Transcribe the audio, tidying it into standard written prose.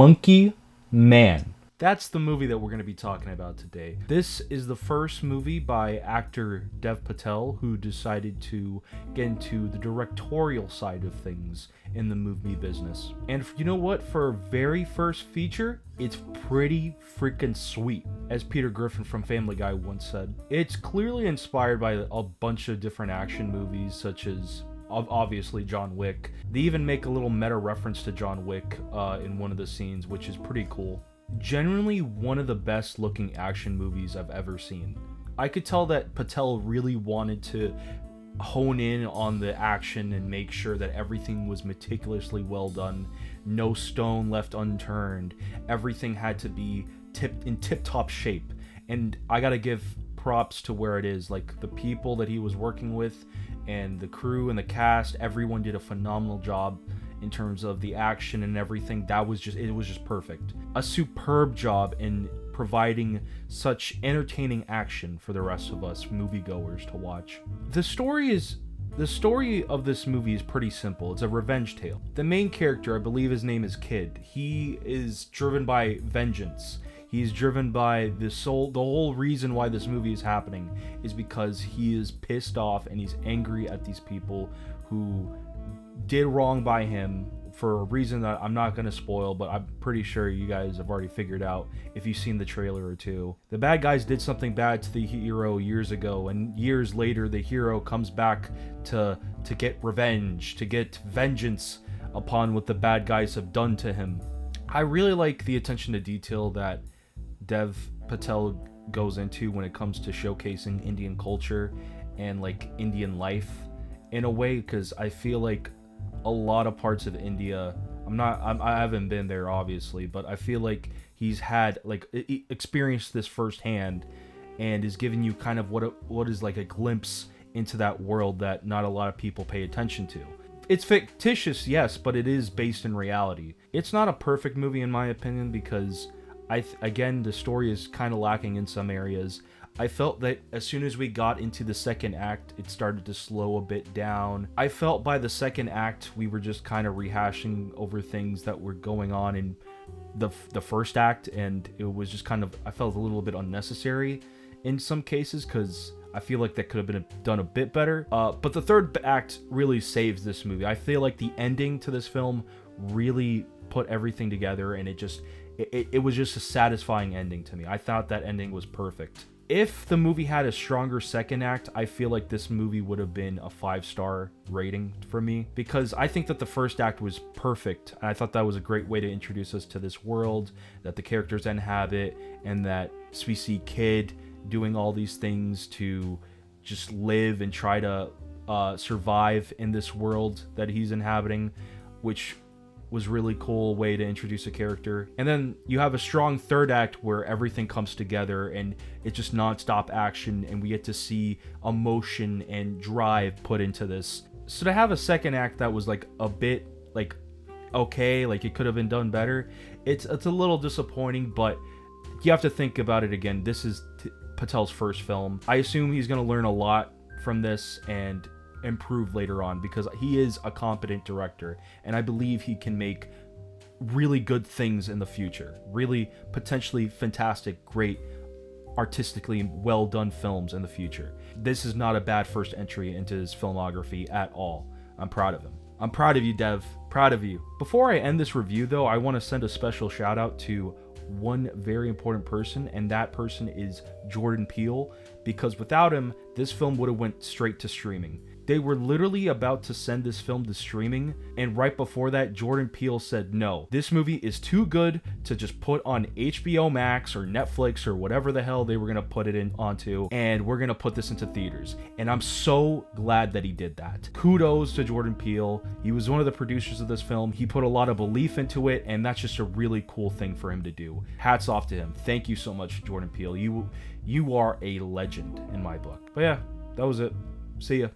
Monkey Man. That's the movie that we're going to be talking about today. This is the first movie by actor Dev Patel, who decided to get into the directorial side of things in the movie business. And you know what? For a very first feature, it's pretty freaking sweet, as Peter Griffin from Family Guy once said. It's clearly inspired by a bunch of different action movies, such as obviously John Wick. They even make a little meta reference to John Wick in one of the scenes, which is pretty cool. Generally one of the best looking action movies I've ever seen. I could tell that Patel really wanted to hone in on the action and make sure that everything was meticulously well done. No stone left unturned. Everything had to be in tip-top shape. And I gotta give props to where it is. Like, the people that he was working with and the crew and the cast, everyone did a phenomenal job in terms of the action and everything. It was just perfect. A superb job in providing such entertaining action for the rest of us moviegoers to watch. The story of this movie is pretty simple. It's a revenge tale. The main character, I believe his name is Kid, he is driven by vengeance. He's driven by the whole reason why this movie is happening is because he is pissed off and he's angry at these people who did wrong by him for a reason that I'm not going to spoil, but I'm pretty sure you guys have already figured out if you've seen the trailer or two. The bad guys did something bad to the hero years ago, and years later the hero comes back to get revenge, to get vengeance upon what the bad guys have done to him. I really like the attention to detail that Dev Patel goes into when it comes to showcasing Indian culture and like Indian life in a way, because I feel like a lot of parts of India, I haven't been there obviously, but I feel like he's had experienced this firsthand and is giving you kind of what is like a glimpse into that world that not a lot of people pay attention to. It's fictitious, yes, but it is based in reality. It's not a perfect movie in my opinion, because again, the story is kind of lacking in some areas. I felt that as soon as we got into the second act, it started to slow a bit down. I felt by the second act, we were just kind of rehashing over things that were going on in the first act, and it was just kind of, I felt a little bit unnecessary in some cases, because I feel like that could have been done a bit better. But the third act really saves this movie. I feel like the ending to this film really put everything together, and it was just a satisfying ending to me. I thought that ending was perfect. If the movie had a stronger second act, I feel like this movie would have been a 5-star rating for me, because I think that the first act was perfect. And I thought that was a great way to introduce us to this world that the characters inhabit, and that we see Kid doing all these things to just live and try to survive in this world that he's inhabiting, which was really cool way to introduce a character. And then you have a strong third act where everything comes together and it's just non-stop action, and we get to see emotion and drive put into this. So to have a second act that was like a bit like okay, like it could have been done better, it's a little disappointing. But you have to think about it again. This is Patel's first film. I assume he's going to learn a lot from this and improve later on, because he is a competent director, and I believe he can make really good things in the future. Really potentially fantastic, great, artistically well done films in the future. This is not a bad first entry into his filmography at all. I'm proud of him. I'm proud of you, Dev. Proud of you. Before I end this review though, I want to send a special shout out to one very important person, and that person is Jordan Peele, because without him, this film would have went straight to streaming. They were literally about to send this film to streaming, and right before that, Jordan Peele said, no, this movie is too good to just put on HBO Max or Netflix or whatever the hell they were going to put it onto, and we're going to put this into theaters. And I'm so glad that he did that. Kudos to Jordan Peele. He was one of the producers of this film. He put a lot of belief into it, and that's just a really cool thing for him to do. Hats off to him. Thank you so much, Jordan Peele. You are a legend in my book. But yeah, that was it. See ya.